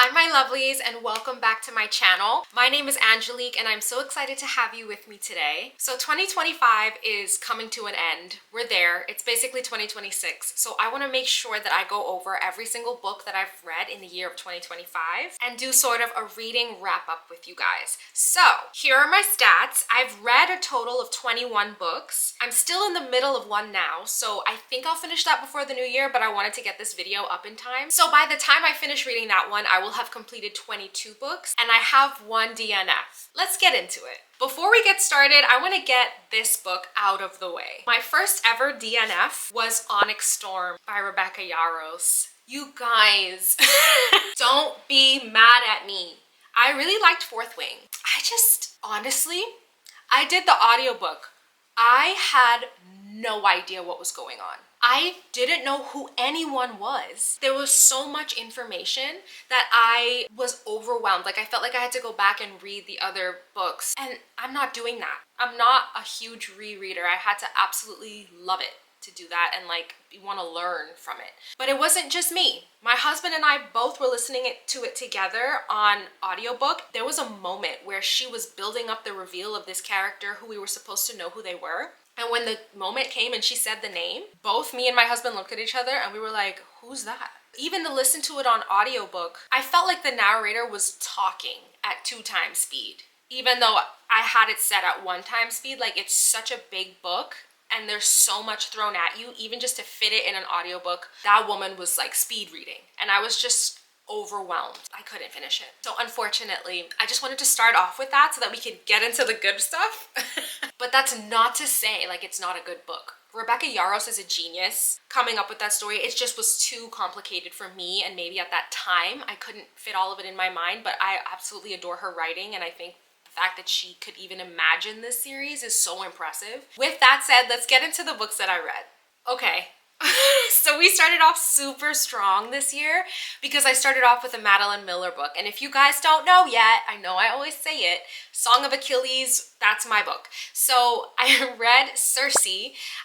Hi my lovelies and welcome back to my channel. My name is Angelique and I'm so excited to have you with me today. So 2025 is coming to an end. We're there. It's basically 2026. So I want to make sure that I go over every single book that I've read in the year of 2025 and do sort of a reading wrap up with you guys. So here are my stats. I've read a total of 21 books. I'm still in the middle of one now, so I think I'll finish that before the new year, but I wanted to get this video up in time. So by the time I finish reading that one, I will have completed 22 books and I have one DNF. Let's get into it. Before we get started, I want to get this book out of the way. My first ever DNF was Onyx Storm by Rebecca Yarros. You guys, don't be mad at me. I really liked Fourth Wing. Honestly, I did the audiobook. I had no idea what was going on. I didn't know who anyone was. There was so much information that I was overwhelmed. Like I felt like I had to go back and read the other books, and I'm not doing that. I'm not a huge rereader. I had to absolutely love it to do that and like want to learn from it. But it wasn't just me. My husband and I both were listening to it together on audiobook. There was a moment where she was building up the reveal of this character who we were supposed to know who they were. And when the moment came and she said the name, both me and my husband looked at each other and we were like, who's that? Even to listen to it on audiobook, I felt like the narrator was talking at 2x speed. Even though I had it set at 1x speed, like it's such a big book and there's so much thrown at you, even just to fit it in an audiobook, that woman was like speed reading. And I was just overwhelmed. I couldn't finish it. So unfortunately, I just wanted to start off with that so that we could get into the good stuff. But that's not to say like it's not a good book. Rebecca Yarros is a genius coming up with that story. It just was too complicated for me, and maybe at that time I couldn't fit all of it in my mind, but I absolutely adore her writing, and I think the fact that she could even imagine this series is so impressive. With that said, let's get into the books that I read. Okay. So we started off super strong this year because I started off with a Madeline Miller book. And if you guys don't know yet, I know I always say it, Song of Achilles, that's my book. So I read Circe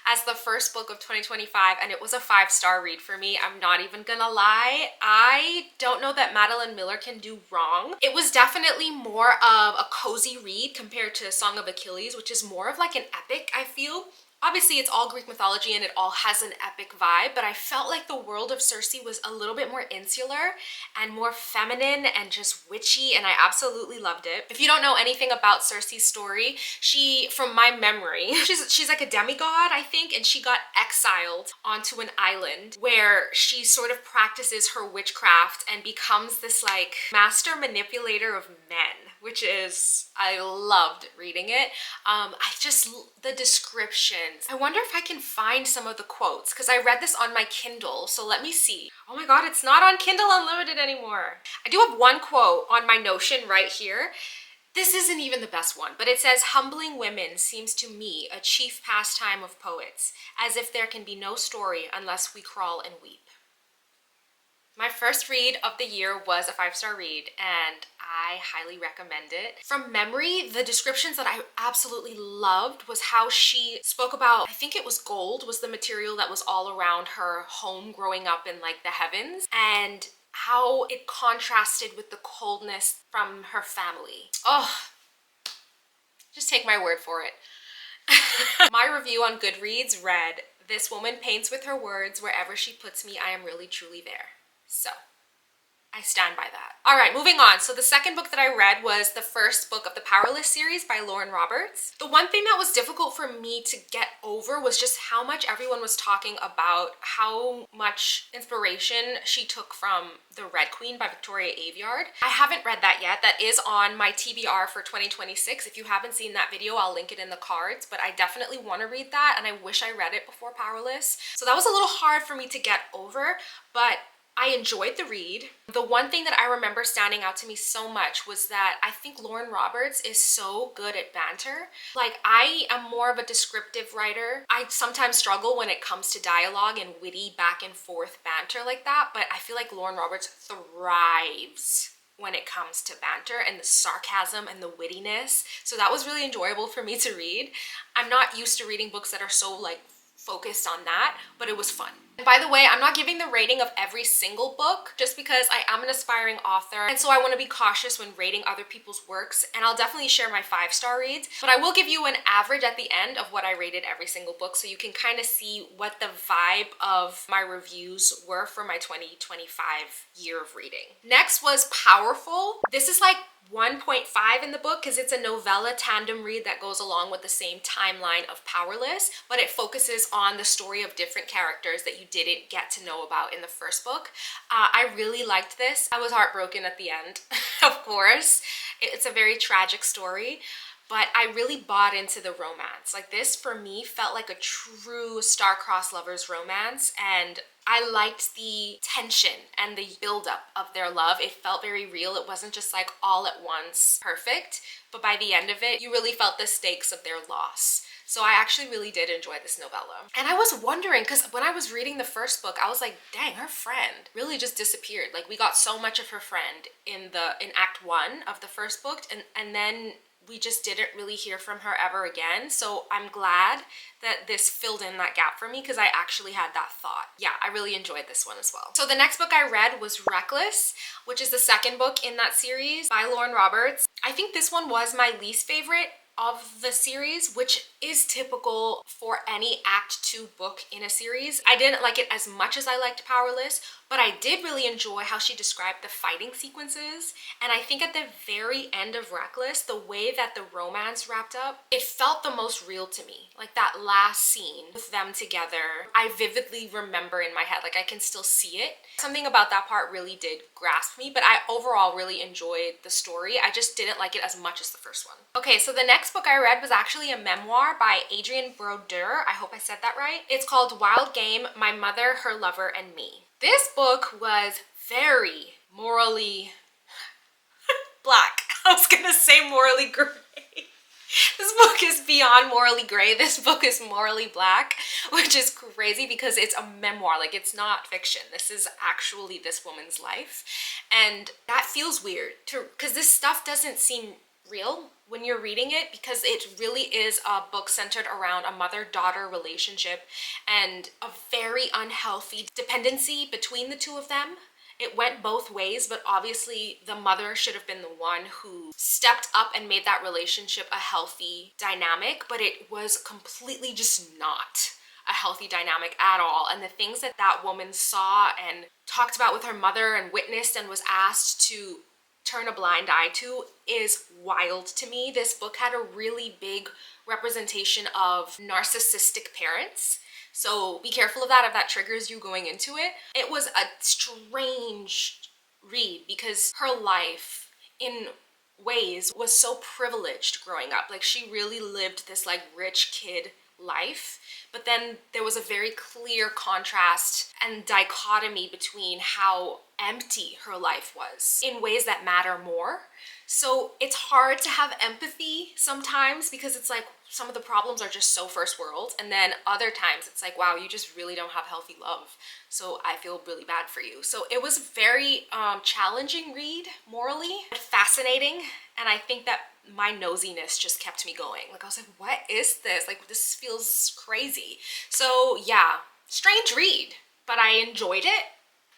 as the first book of 2025 and it was a 5-star read for me. I'm not even gonna lie. I don't know that Madeline Miller can do wrong. It was definitely more of a cozy read compared to Song of Achilles, which is more of like an epic, I feel. Obviously, it's all Greek mythology and it all has an epic vibe, but I felt like the world of Circe was a little bit more insular and more feminine and just witchy, and I absolutely loved it. If you don't know anything about Circe's story, she, from my memory, she's like a demigod, I think, and she got exiled onto an island where she sort of practices her witchcraft and becomes this like master manipulator of men, which is, I loved reading it. The descriptions. I wonder if I can find some of the quotes because I read this on my Kindle, so let me see. Oh my god, it's not on Kindle Unlimited anymore. I do have one quote on my Notion right here. This isn't even the best one, but it says, "Humbling women seems to me a chief pastime of poets, as if there can be no story unless we crawl and weep." My first read of the year was a 5-star read and I highly recommend it. From memory, the descriptions that I absolutely loved was how she spoke about, I think it was gold was the material that was all around her home growing up in like the heavens, and how it contrasted with the coldness from her family. Oh, just take my word for it. My review on Goodreads read, "This woman paints with her words. Wherever she puts me, I am really truly there." So I stand by that. All right, moving on. So the second book that I read was the first book of the Powerless series by Lauren Roberts. The one thing that was difficult for me to get over was just how much everyone was talking about how much inspiration she took from The Red Queen by Victoria Aveyard. I haven't read that yet. That is on my TBR for 2026. If you haven't seen that video, I'll link it in the cards, but I definitely want to read that and I wish I read it before Powerless. So that was a little hard for me to get over, but I enjoyed the read. The one thing that I remember standing out to me so much was that I think Lauren Roberts is so good at banter. Like, I am more of a descriptive writer. I sometimes struggle when it comes to dialogue and witty back and forth banter like that, but I feel like Lauren Roberts thrives when it comes to banter and the sarcasm and the wittiness. So that was really enjoyable for me to read. I'm not used to reading books that are so like focused on that, but it was fun. And by the way, I'm not giving the rating of every single book just because I am an aspiring author, and so I want to be cautious when rating other people's works, and I'll definitely share my 5-star reads, but I will give you an average at the end of what I rated every single book so you can kind of see what the vibe of my reviews were for my 2025 year of reading. Next was Powerful. This is like 1.5 in the book because it's a novella tandem read that goes along with the same timeline of Powerless, but it focuses on the story of different characters that you didn't get to know about in the first book. I really liked this. I was heartbroken at the end, of course. It's a very tragic story, but I really bought into the romance. Like, this for me felt like a true star-crossed lovers romance, and I liked the tension and the buildup of their love. It felt very real. It wasn't just like all at once perfect, but by the end of it, you really felt the stakes of their loss. So I actually really did enjoy this novella. And I was wondering, because when I was reading the first book, I was like, dang, her friend really just disappeared. Like, we got so much of her friend in Act 1 of the first book, and then we just didn't really hear from her ever again. So I'm glad that this filled in that gap for me because I actually had that thought. Yeah, I really enjoyed this one as well. So the next book I read was Reckless, which is the second book in that series by Lauren Roberts. I think this one was my least favorite of the series, which is typical for any Act 2 book in a series. I didn't like it as much as I liked Powerless, but I did really enjoy how she described the fighting sequences. And I think at the very end of Reckless, the way that the romance wrapped up, it felt the most real to me. Like, that last scene with them together, I vividly remember in my head, like I can still see it. Something about that part really did grasp me, but I overall really enjoyed the story. I just didn't like it as much as the first one. Okay, so the next book I read was actually a memoir by Adrienne Brodeur. I hope I said that right. It's called Wild Game, My Mother, Her Lover, and Me. This book was very morally black. I was gonna say morally gray. This book is beyond morally gray. This book is morally black, which is crazy because it's a memoir. Like, it's not fiction. This is actually this woman's life. And that feels weird because this stuff doesn't seem real when you're reading it, because it really is a book centered around a mother-daughter relationship and a very unhealthy dependency between the two of them. It went both ways, but obviously the mother should have been the one who stepped up and made that relationship a healthy dynamic, but it was completely just not a healthy dynamic at all. And the things that that woman saw and talked about with her mother and witnessed and was asked to turn a blind eye to is wild to me. This book had a really big representation of narcissistic parents. So be careful of that if that triggers you going into it. It was a strange read because her life in ways was so privileged growing up. Like, she really lived this like rich kid life, but then there was a very clear contrast and dichotomy between how empty her life was in ways that matter more. So it's hard to have empathy sometimes because it's like some of the problems are just so first world, and then other times it's like, wow, you just really don't have healthy love, so I feel really bad for you. So it was a very challenging read morally, but fascinating, and I think that my nosiness just kept me going. Like, I was like, what is this? Like, this feels crazy. So yeah, strange read, but I enjoyed it.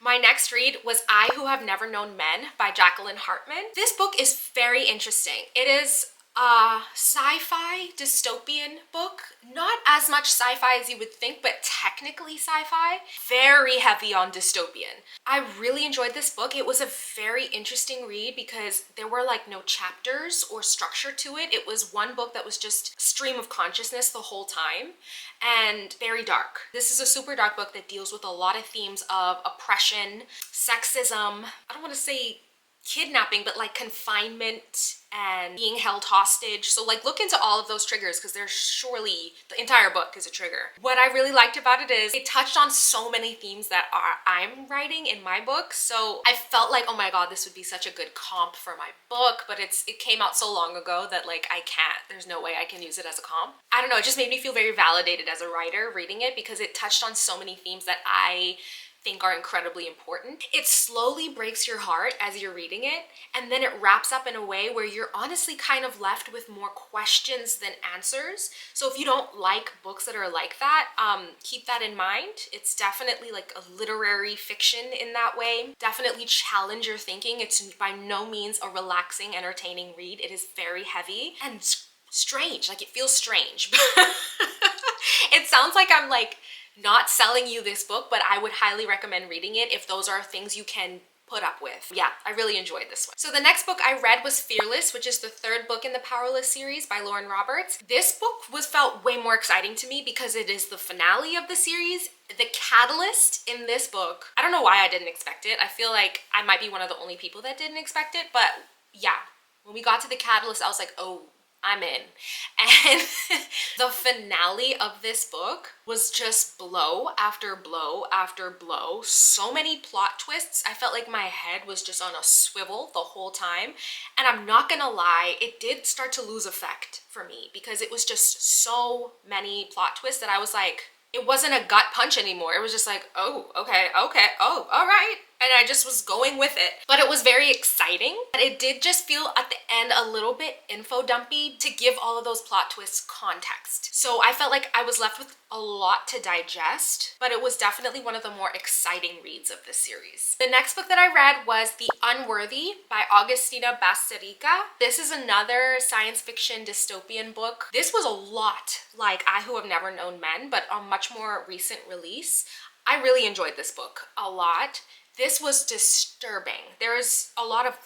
My next read was I Who Have Never Known Men by Jacqueline Harpman. This book is very interesting. It is a sci-fi dystopian book. Not as much sci-fi as you would think, but technically sci-fi. Very heavy on dystopian. I really enjoyed this book. It was a very interesting read because there were like no chapters or structure to it. It was one book that was just stream of consciousness the whole time, and very dark. This is a super dark book that deals with a lot of themes of oppression, sexism, I don't want to say kidnapping, but like confinement and being held hostage. So like, look into all of those triggers because there's surely, the entire book is a trigger. What I really liked about it is it touched on so many themes that I'm writing in my book. So I felt like, oh my god, this would be such a good comp for my book, but it came out so long ago that like I can't, there's no way I can use it as a comp. I don't know, it just made me feel very validated as a writer reading it because it touched on so many themes that I think are incredibly important. It slowly breaks your heart as you're reading it, and then it wraps up in a way where you're honestly kind of left with more questions than answers. So if you don't like books that are like that, keep that in mind. It's definitely like a literary fiction in that way. Definitely challenge your thinking. It's by no means a relaxing, entertaining read. It is very heavy and strange. Like, it feels strange. It sounds like I'm like not selling you this book, but I would highly recommend reading it if those are things you can put up with. Yeah, I really enjoyed this one. So the next book I read was Fearless, which is the third book in the Powerless series by Lauren Roberts. This book felt way more exciting to me because it is the finale of the series. The catalyst in this book, I don't know why I didn't expect it. I feel like I might be one of the only people that didn't expect it, but yeah, when we got to the catalyst, I was like, oh, I'm in. And the finale of this book was just blow after blow after blow. So many plot twists. I felt like my head was just on a swivel the whole time. And I'm not gonna lie, it did start to lose effect for me because it was just so many plot twists that I was like, it wasn't a gut punch anymore. It was just like, oh, okay, oh, all right. And I just was going with it. But it was very exciting. But it did just feel at the end a little bit info dumpy to give all of those plot twists context. So I felt like I was left with a lot to digest, but it was definitely one of the more exciting reads of this series. The next book that I read was The Unworthy by Augustina Bazterrica. This is another science fiction dystopian book. This was a lot like I Who Have Never Known Men, but a much more recent release. I really enjoyed this book a lot. This was disturbing. There's a lot of,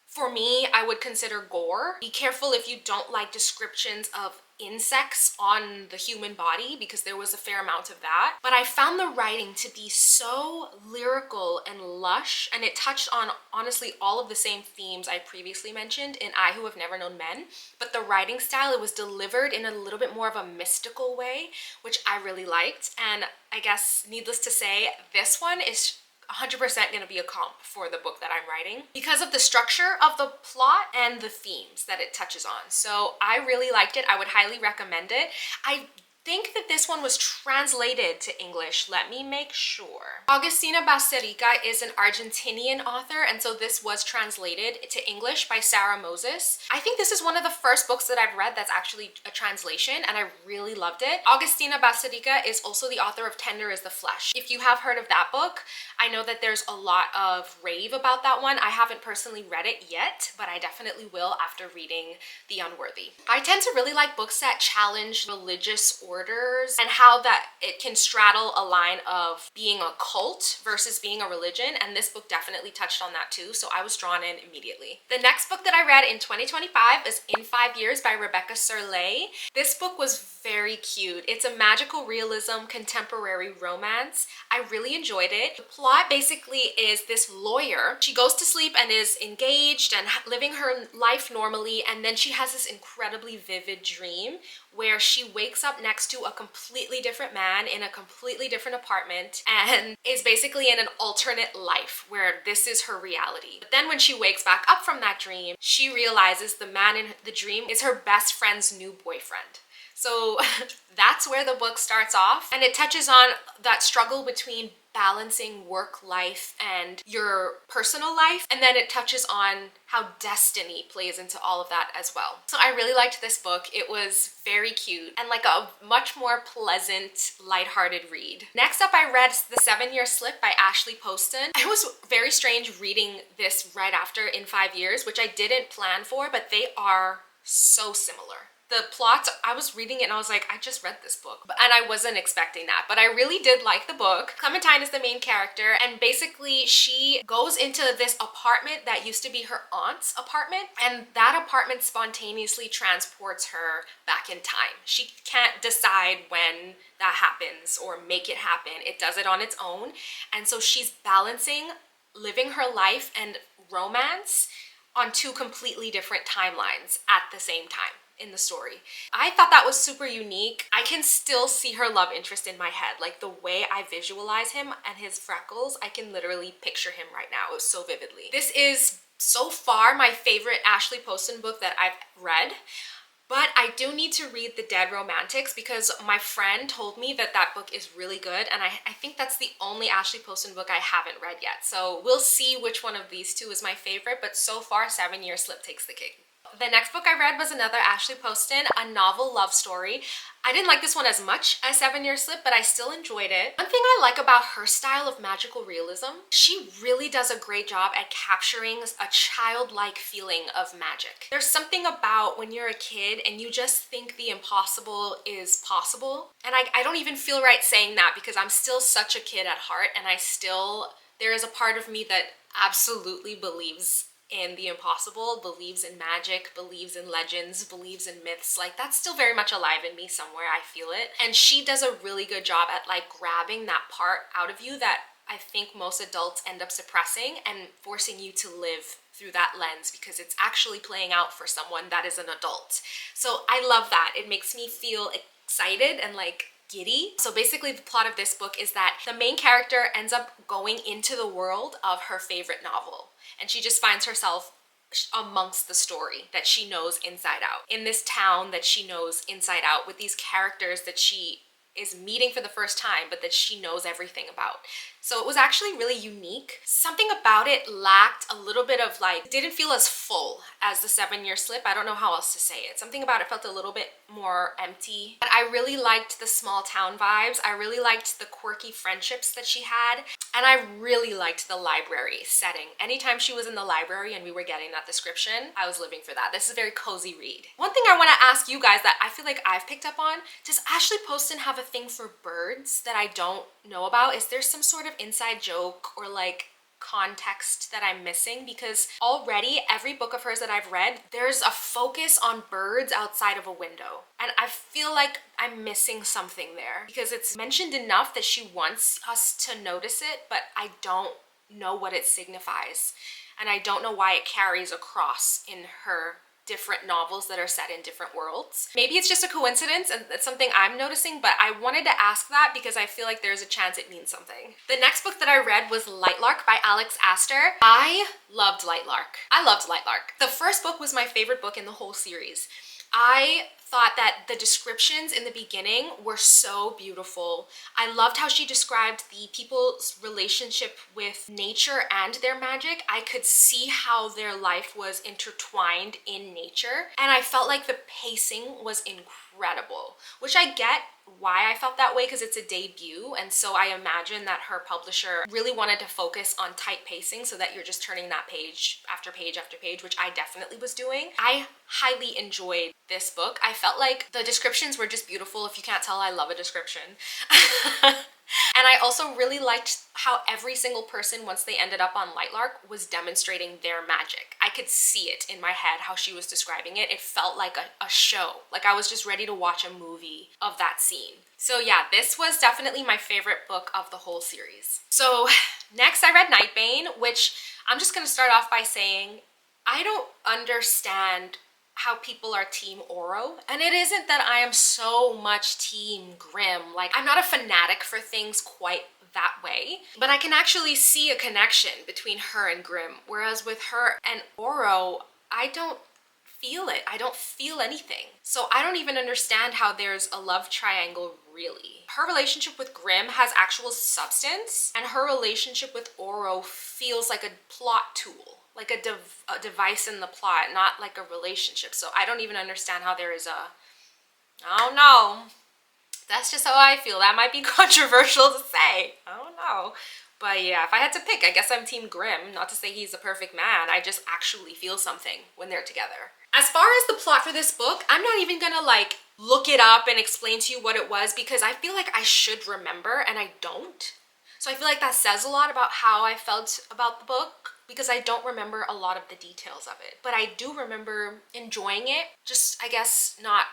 for me, I would consider gore. Be careful if you don't like descriptions of insects on the human body because there was a fair amount of that. But I found the writing to be so lyrical and lush, and it touched on honestly all of the same themes I previously mentioned in I Who Have Never Known Men. But the writing style, it was delivered in a little bit more of a mystical way, which I really liked. And I guess needless to say, this one is 100% going to be a comp for the book that I'm writing because of the structure of the plot and the themes that it touches on. So I really liked it. I would highly recommend it. I think that this one was translated to English. Let me make sure. Augustina Bazterrica is an Argentinian author, and so this was translated to English by Sarah Moses. I think this is one of the first books that I've read that's actually a translation, and I really loved it. Augustina Bazterrica is also the author of Tender is the Flesh. If you have heard of that book, I know that there's a lot of rave about that one. I haven't personally read it yet, but I definitely will after reading The Unworthy. I tend to really like books that challenge religious orders and how that it can straddle a line of being a cult versus being a religion, and this book definitely touched on that too, so I was drawn in immediately. The next book that I read in 2025 is In 5 Years by Rebecca Serle. This book was very cute. It's a magical realism contemporary romance. I really enjoyed it. The plot basically is this lawyer. She goes to sleep and is engaged and living her life normally, and then she has this incredibly vivid dream where she wakes up next to a completely different man in a completely different apartment and is basically in an alternate life where this is her reality. But then when she wakes back up from that dream, she realizes the man in the dream is her best friend's new boyfriend. So that's where the book starts off, and it touches on that struggle between balancing work life and your personal life, and then it touches on how destiny plays into all of that as well. So I really liked this book. It was very cute and like a much more pleasant, lighthearted read. Next up, I read The 7-Year Slip by Ashley Poston. It was very strange reading this right after In 5 Years, which I didn't plan for, but they are so similar. The plots, I was reading it and I was like, I just read this book. And I wasn't expecting that, but I really did like the book. Clementine is the main character, and basically she goes into this apartment that used to be her aunt's apartment, and that apartment spontaneously transports her back in time. She can't decide when that happens or make it happen. It does it on its own. And so she's balancing living her life and romance on two completely different timelines at the same time in the story. I thought that was super unique. I can still see her love interest in my head. Like the way I visualize him and his freckles, I can literally picture him right now so vividly. This is so far my favorite Ashley Poston book that I've read. But I do need to read The Dead Romantics because my friend told me that that book is really good, and I think that's the only Ashley Poston book I haven't read yet. So we'll see which one of these two is my favorite, but so far 7 Year Slip takes the cake. The next book I read was another Ashley Poston, a novel love story. I didn't like this one as much as 7 Year Slip, but I still enjoyed it. One thing I like about her style of magical realism, she really does a great job at capturing a childlike feeling of magic. There's something about when you're a kid and you just think the impossible is possible. And I don't even feel right saying that because I'm still such a kid at heart, and there is a part of me that absolutely believes in the impossible, believes in magic, believes in legends, believes in myths. Like, that's still very much alive in me somewhere. I feel it. And she does a really good job at like grabbing that part out of you that I think most adults end up suppressing and forcing you to live through that lens because it's actually playing out for someone that is an adult. So I love that. It makes me feel excited and like giddy. So basically the plot of this book is that the main character ends up going into the world of her favorite novel, and she just finds herself amongst the story that she knows inside out, in this town that she knows inside out, with these characters that she is meeting for the first time, but that she knows everything about. So it was actually really unique. Something about it lacked a little bit of like, didn't feel as full as the 7 Year Slip. I don't know how else to say it. Something about it felt a little bit more empty. But I really liked the small town vibes. I really liked the quirky friendships that she had. And I really liked the library setting. Anytime she was in the library and we were getting that description, I was living for that. This is a very cozy read. One thing I want to ask you guys that I feel like I've picked up on, does Ashley Poston have a thing for birds that I don't know about? Is there some sort of inside joke or like context that I'm missing? Because already every book of hers that I've read, there's a focus on birds outside of a window. And I feel like I'm missing something there because it's mentioned enough that she wants us to notice it, but I don't know what it signifies. And I don't know why it carries across in her different novels that are set in different worlds. Maybe it's just a coincidence and it's something I'm noticing, but I wanted to ask that because I feel like there's a chance it means something. The next book that I read was Lightlark by Aster. I loved Lightlark. The first book was my favorite book in the whole series. I thought that the descriptions in the beginning were so beautiful. I loved how she described the people's relationship with nature and their magic. I could see how their life was intertwined in nature, and I felt like the pacing was incredible, which I get why I felt that way because it's a debut, and so I imagine that her publisher really wanted to focus on tight pacing so that you're just turning that page after page after page, which I definitely was doing. I highly enjoyed this book. I felt like the descriptions were just beautiful. If you can't tell, I love a description. And I also really liked how every single person, once they ended up on Lightlark, was demonstrating their magic. I could see it in my head, how she was describing it. It felt like a show. Like I was just ready to watch a movie of that scene. So yeah, this was definitely my favorite book of the whole series. So next I read Nightbane, which I'm just gonna start off by saying, I don't understand how people are team Oro, and it isn't that I am so much team Grimm. Like, I'm not a fanatic for things quite that way, but I can actually see a connection between her and Grimm, whereas with her and Oro, I don't feel it. I don't feel anything. So I don't even understand how there's a love triangle really. Her relationship with Grimm has actual substance, and her relationship with Oro feels like a plot tool. Like a device in the plot, not like a relationship. So I don't even understand how there is I don't know. That's just how I feel. That might be controversial to say. I don't know. But yeah, if I had to pick, I guess I'm team Grimm. Not to say he's a perfect man. I just actually feel something when they're together. As far as the plot for this book, I'm not even gonna like look it up and explain to you what it was because I feel like I should remember and I don't. So I feel like that says a lot about how I felt about the book because I don't remember a lot of the details of it. But I do remember enjoying it, just I guess not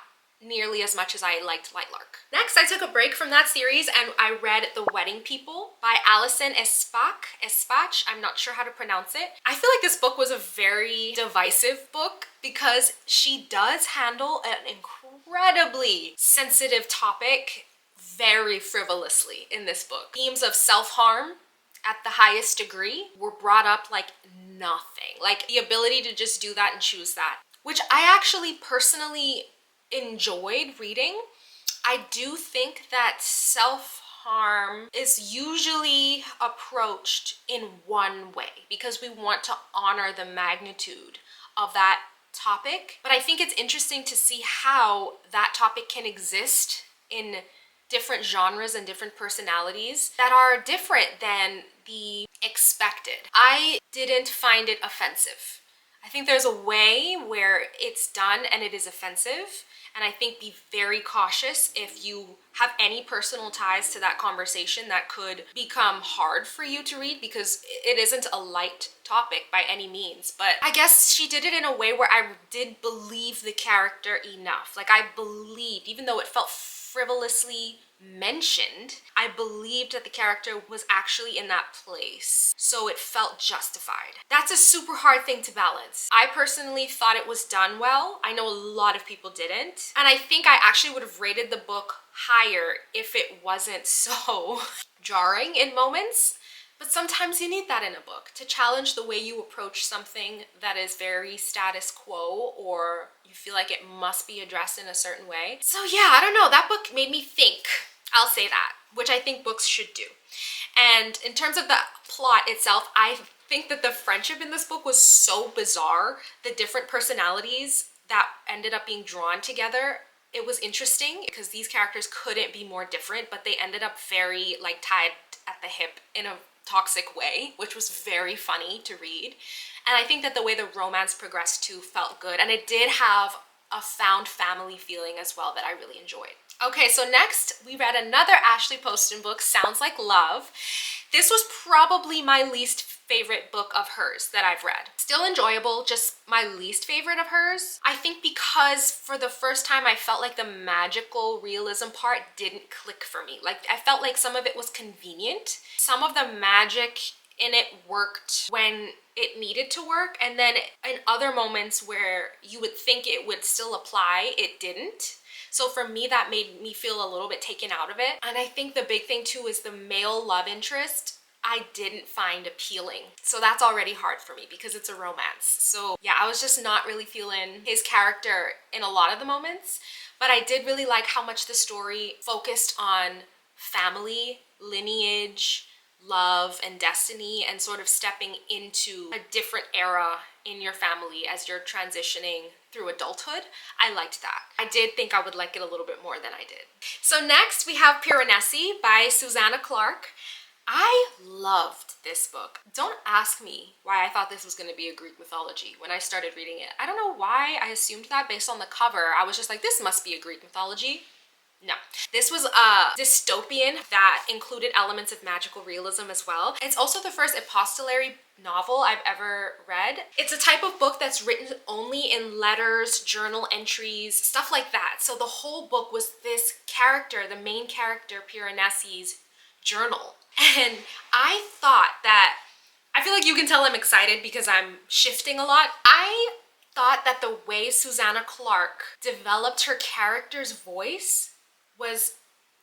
nearly as much as I liked Lightlark. Next, I took a break from that series and I read The Wedding People by Alison Espach. I'm not sure how to pronounce it. I feel like this book was a very divisive book because she does handle an incredibly sensitive topic very frivolously in this book. Themes of self-harm at the highest degree were brought up like nothing. Like the ability to just do that and choose that, which I actually personally enjoyed reading. I do think that self-harm is usually approached in one way because we want to honor the magnitude of that topic. But I think it's interesting to see how that topic can exist in different genres and different personalities that are different than the expected. I didn't find it offensive. I think there's a way where it's done and it is offensive, and I think be very cautious if you have any personal ties to that conversation that could become hard for you to read, because it isn't a light topic by any means. But I guess she did it in a way where I did believe the character enough. Like, I believed, even though it felt frivolously mentioned, I believed that the character was actually in that place, so it felt justified. That's a super hard thing to balance. I personally thought it was done well. I know a lot of people didn't, and I think I actually would have rated the book higher if it wasn't so jarring in moments. But sometimes you need that in a book to challenge the way you approach something that is very status quo, or you feel like it must be addressed in a certain way. So yeah, I don't know, that book made me think, I'll say that, which I think books should do. And in terms of the plot itself, I think that the friendship in this book was so bizarre. The different personalities that ended up being drawn together, it was interesting because these characters couldn't be more different, but they ended up very like tied at the hip in a toxic way, which was very funny to read. And I think that the way the romance progressed too felt good, and it did have a found family feeling as well that I really enjoyed. Okay, so next we read another Ashley Poston book, Sounds Like Love. This was probably my least favorite book of hers that I've read. Still enjoyable, just my least favorite of hers. I think because for the first time I felt like the magical realism part didn't click for me. Like, I felt like some of it was convenient. Some of the magic in it worked when it needed to work, and then in other moments where you would think it would still apply, it didn't. So for me, that made me feel a little bit taken out of it. And I think the big thing too is the male love interest I didn't find appealing. So that's already hard for me because it's a romance. So yeah, I was just not really feeling his character in a lot of the moments, but I did really like how much the story focused on family, lineage, love, and destiny, and sort of stepping into a different era in your family as you're transitioning through adulthood. I liked that. I did think I would like it a little bit more than I did. So next we have Piranesi by Susanna Clarke. I loved this book. Don't ask me why I thought this was going to be a Greek mythology when I started reading it. I don't know why I assumed that based on the cover. I was just like, this must be a Greek mythology. No. This was a dystopian that included elements of magical realism as well. It's also the first epistolary novel I've ever read. It's a type of book that's written only in letters, journal entries, stuff like that. So the whole book was this character, the main character, Piranesi's journal. And I thought that, I feel like you can tell I'm excited because I'm shifting a lot. I thought that the way Susanna Clarke developed her character's voice was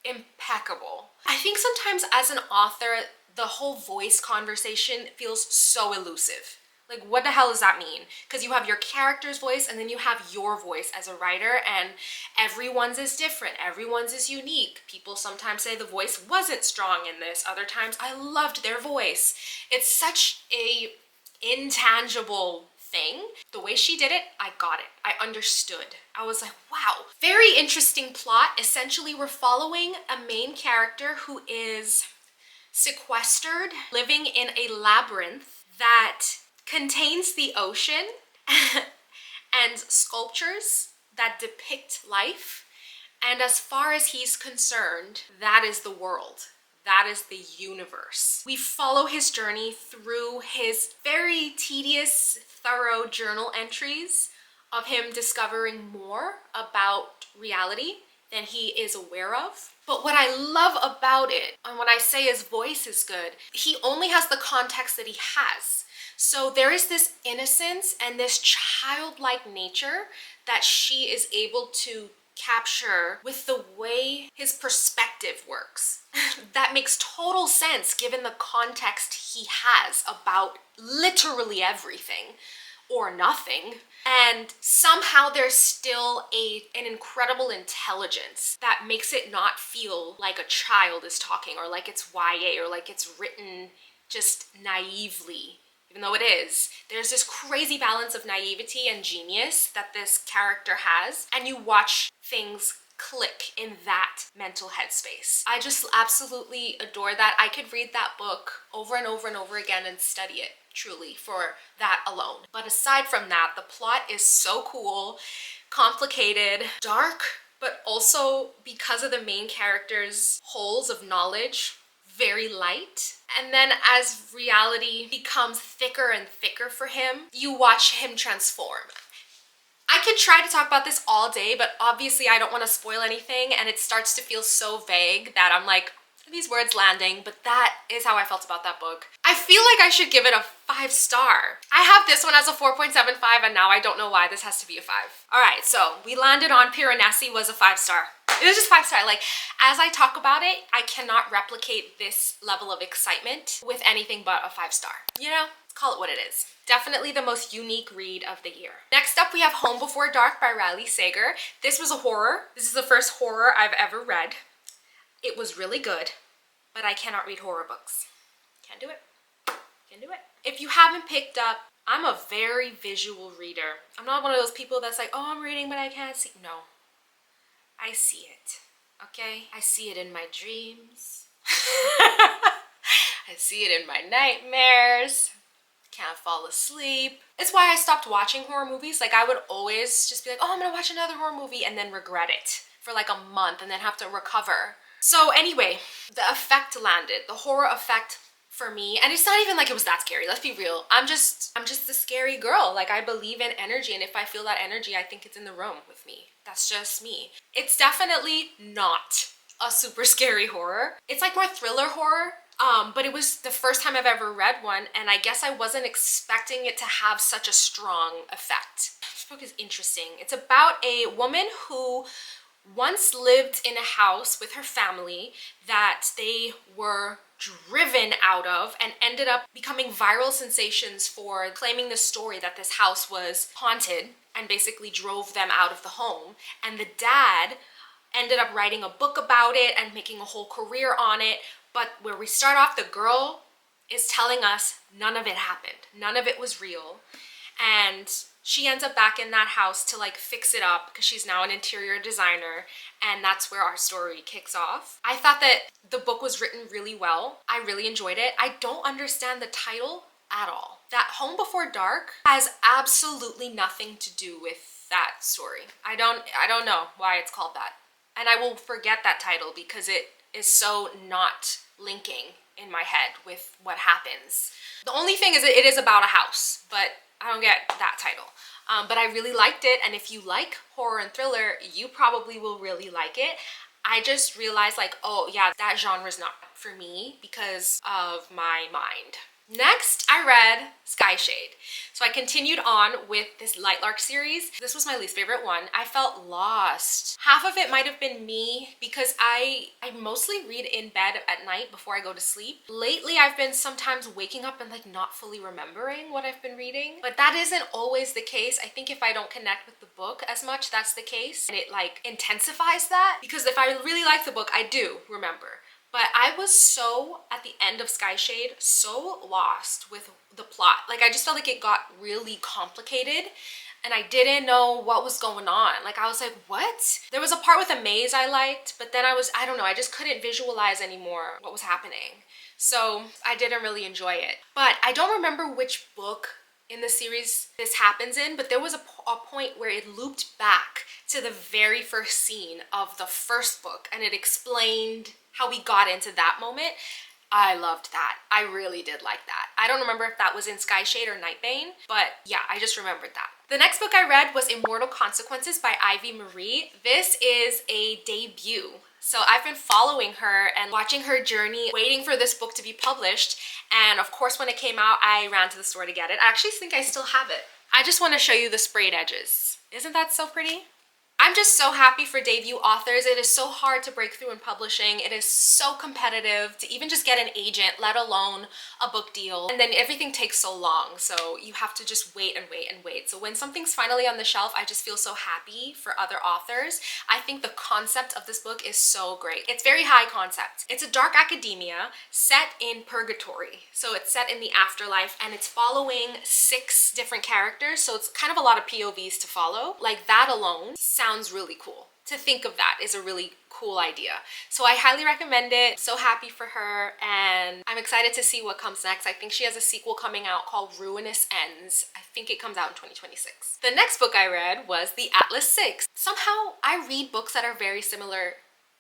impeccable. I think sometimes as an author, the whole voice conversation feels so elusive. Like, what the hell does that mean? Because you have your character's voice and then you have your voice as a writer, and everyone's is different. Everyone's is unique. People sometimes say the voice wasn't strong in this. Other times I loved their voice. It's such a intangible thing. The way she did it, I got it. I understood. I was like, wow. Very interesting plot. Essentially, we're following a main character who is sequestered, living in a labyrinth that contains the ocean and sculptures that depict life. And as far as he's concerned, that is the world. That is the universe. We follow his journey through his very tedious, thorough journal entries of him discovering more about reality than he is aware of. But what I love about it, and when I say his voice is good, he only has the context that he has. So there is this innocence and this childlike nature that she is able to capture with the way his perspective works. That makes total sense given the context he has about literally everything. or nothing. And somehow there's still an incredible intelligence that makes it not feel like a child is talking or like it's YA or like it's written just naively, even though it is. There's this crazy balance of naivety and genius that this character has, and you watch things click in that mental headspace. I just absolutely adore that. I could read that book over and over and over again and study it, truly, for that alone. But aside from that, the plot is so cool, complicated, dark, but also because of the main character's holes of knowledge, very light. And then as reality becomes thicker and thicker for him, you watch him transform. I could try to talk about this all day, but obviously I don't want to spoil anything, and it starts to feel so vague that I'm like, are these words landing? But that is how I felt about that book. I feel like I should give it a 5-star. I have this one as a 4.75, and now I don't know why this has to be a 5. All right, so we landed on Piranesi was a 5-star. It was just 5-star. Like, as I talk about it, I cannot replicate this level of excitement with anything but a 5-star. You know, call it what it is. Definitely the most unique read of the year. Next up, we have Home Before Dark by Riley Sager. This was a horror. This is the first horror I've ever read. It was really good, but I cannot read horror books. Can't do it. Can't do it. If you haven't picked up, I'm a very visual reader. I'm not one of those people that's like, oh, I'm reading, but I can't see. No. I see it, okay? I see it in my dreams. I see it in my nightmares. Can't fall asleep. It's why I stopped watching horror movies. Like, I would always just be like, oh, I'm gonna watch another horror movie, and then regret it for like a month and then have to recover. So anyway, the effect landed, the horror effect for me, and it's not even like it was that scary, let's be real. I'm just a scary girl. Like, I believe in energy, and if I feel that energy, I think it's in the room with me. That's just me. It's definitely not a super scary horror. It's like more thriller horror. But it was the first time I've ever read one, and I guess I wasn't expecting it to have such a strong effect. This book is interesting. It's about a woman who once lived in a house with her family that they were driven out of and ended up becoming viral sensations for claiming the story that this house was haunted, and basically drove them out of the home. And the dad ended up writing a book about it and making a whole career on it. But where we start off, the girl is telling us none of it happened. None of it was real. And she ends up back in that house to like fix it up because she's now an interior designer. And that's where our story kicks off. I thought that the book was written really well. I really enjoyed it. I don't understand the title at all. That Home Before Dark has absolutely nothing to do with that story. I don't know why it's called that. And I will forget that title because it is so not linking in my head with what happens. The only thing is that it is about a house, but I don't get that title. But I really liked it, and if you like horror and thriller, you probably will really like it. I just realized like, oh yeah, that genre is not for me because of my mind. Next, I read Skyshade. So I continued on with this Lightlark series. This was my least favorite one. I felt lost. Half of it might have been me because I mostly read in bed at night before I go to sleep. Lately, I've been sometimes waking up and like not fully remembering what I've been reading, but that isn't always the case. I think if I don't connect with the book as much, that's the case. And it like intensifies that, because if I really like the book, I do remember. But I was so, at the end of Skyshade, so lost with the plot. Like, I just felt like it got really complicated and I didn't know what was going on. Like, I was like, what? There was a part with a maze I liked, but then I don't know, I just couldn't visualize anymore what was happening. So I didn't really enjoy it. But I don't remember which book in the series this happens in, but there was a point where it looped back to the very first scene of the first book, and it explained how we got into that moment. I loved that. I really did like that. I don't remember if that was in Skyshade or Nightbane, but yeah, I just remembered that. The next book I read was Immortal Consequences by Ivy Marie. This is a debut. So I've been following her and watching her journey, waiting for this book to be published. And of course, when it came out, I ran to the store to get it. I actually think I still have it. I just want to show you the sprayed edges. Isn't that so pretty? I'm just so happy for debut authors. It is so hard to break through in publishing. It is so competitive to even just get an agent, let alone a book deal. And then everything takes so long. So you have to just wait and wait and wait. So when something's finally on the shelf, I just feel so happy for other authors. I think the concept of this book is so great. It's very high concept. It's a dark academia set in purgatory. So it's set in the afterlife and it's following 6 different characters. So it's kind of a lot of POVs to follow. Like that alone sounds really cool. To think of that is a really cool idea. So I highly recommend it. So happy for her and I'm excited to see what comes next. I think she has a sequel coming out called Ruinous Ends. I think it comes out in 2026. The next book I read was The Atlas 6. Somehow I read books that are very similar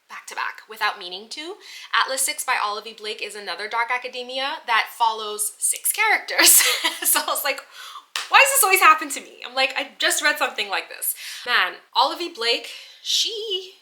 back to back without meaning to. Atlas 6 by Olivie Blake is another dark academia that follows 6 characters. So I was like, why does this always happen to me? I'm like, I just read something like this. Man, Olivie Blake, she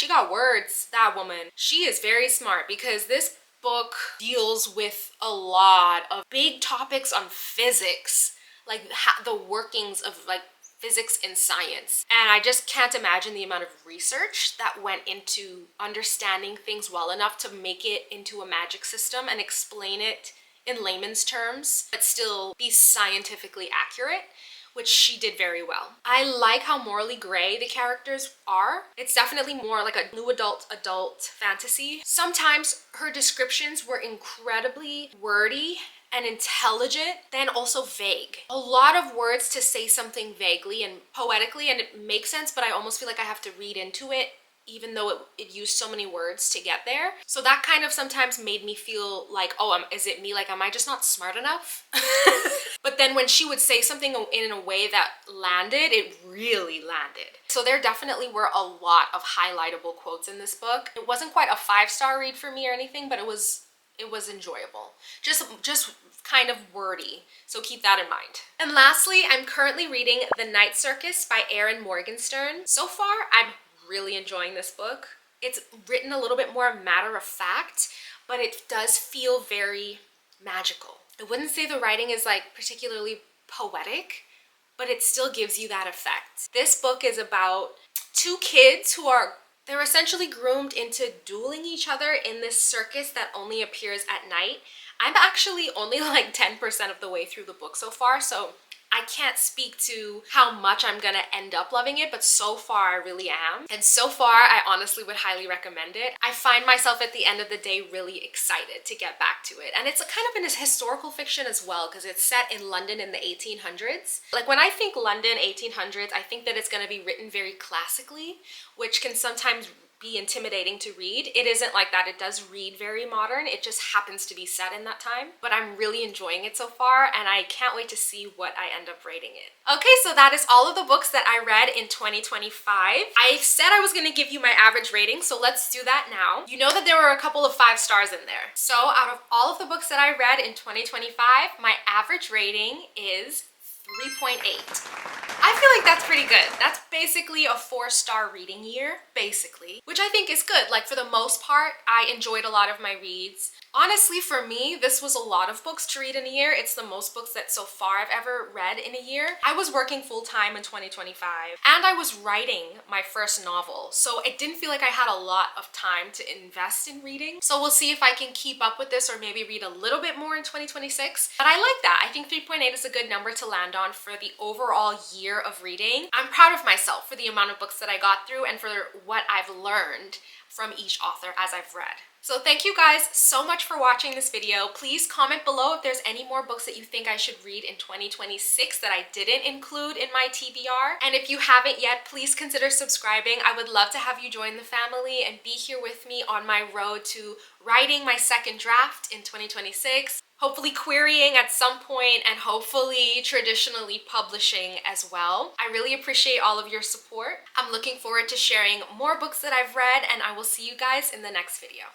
got words, that woman. She is very smart because this book deals with a lot of big topics on physics, like the workings of like physics and science. And I just can't imagine the amount of research that went into understanding things well enough to make it into a magic system and explain it in layman's terms, but still be scientifically accurate, which she did very well. I like how morally gray the characters are. It's definitely more like a new adult fantasy. Sometimes her descriptions were incredibly wordy and intelligent, then also vague. A lot of words to say something vaguely and poetically, and it makes sense, but I almost feel like I have to read into it even though it used so many words to get there. So that kind of sometimes made me feel like, oh, is it me? Like, am I just not smart enough? But then when she would say something in a way that landed, it really landed. So there definitely were a lot of highlightable quotes in this book. It wasn't quite a 5-star read for me or anything, but it was enjoyable. Just kind of wordy, so keep that in mind. And lastly, I'm currently reading The Night Circus by Erin Morgenstern. So far, I'm really enjoying this book. It's written a little bit more matter of fact, but it does feel very magical. I wouldn't say the writing is like particularly poetic, but it still gives you that effect. This book is about 2 kids they're essentially groomed into dueling each other in this circus that only appears at night. I'm actually only like 10% of the way through the book so far, so I can't speak to how much I'm gonna end up loving it, but so far I really am. And so far, I honestly would highly recommend it. I find myself at the end of the day really excited to get back to it. And it's kind of in this historical fiction as well, because it's set in London in the 1800s. Like when I think London 1800s, I think that it's gonna be written very classically, which can sometimes be intimidating to read. It isn't like that. It does read very modern. It just happens to be set in that time. But I'm really enjoying it so far and I can't wait to see what I end up rating it. Okay, so that is all of the books that I read in 2025. I said I was gonna give you my average rating, so let's do that now. You know that there were a couple of 5 stars in there. So out of all of the books that I read in 2025, my average rating is 3.8. I feel like that's pretty good. That's basically a 4-star reading year, basically, which I think is good. Like for the most part, I enjoyed a lot of my reads. Honestly, for me, this was a lot of books to read in a year. It's the most books that so far I've ever read in a year. I was working full-time in 2025 and I was writing my first novel. So it didn't feel like I had a lot of time to invest in reading. So we'll see if I can keep up with this or maybe read a little bit more in 2026. But I like that. I think 3.8 is a good number to land on for the overall year of reading. I'm proud of myself for the amount of books that I got through and for what I've learned from each author as I've read. So thank you guys so much for watching this video. Please comment below if there's any more books that you think I should read in 2026 that I didn't include in my TBR. And if you haven't yet, please consider subscribing. I would love to have you join the family and be here with me on my road to writing my second draft in 2026. Hopefully querying at some point and hopefully traditionally publishing as well. I really appreciate all of your support. I'm looking forward to sharing more books that I've read and I will see you guys in the next video.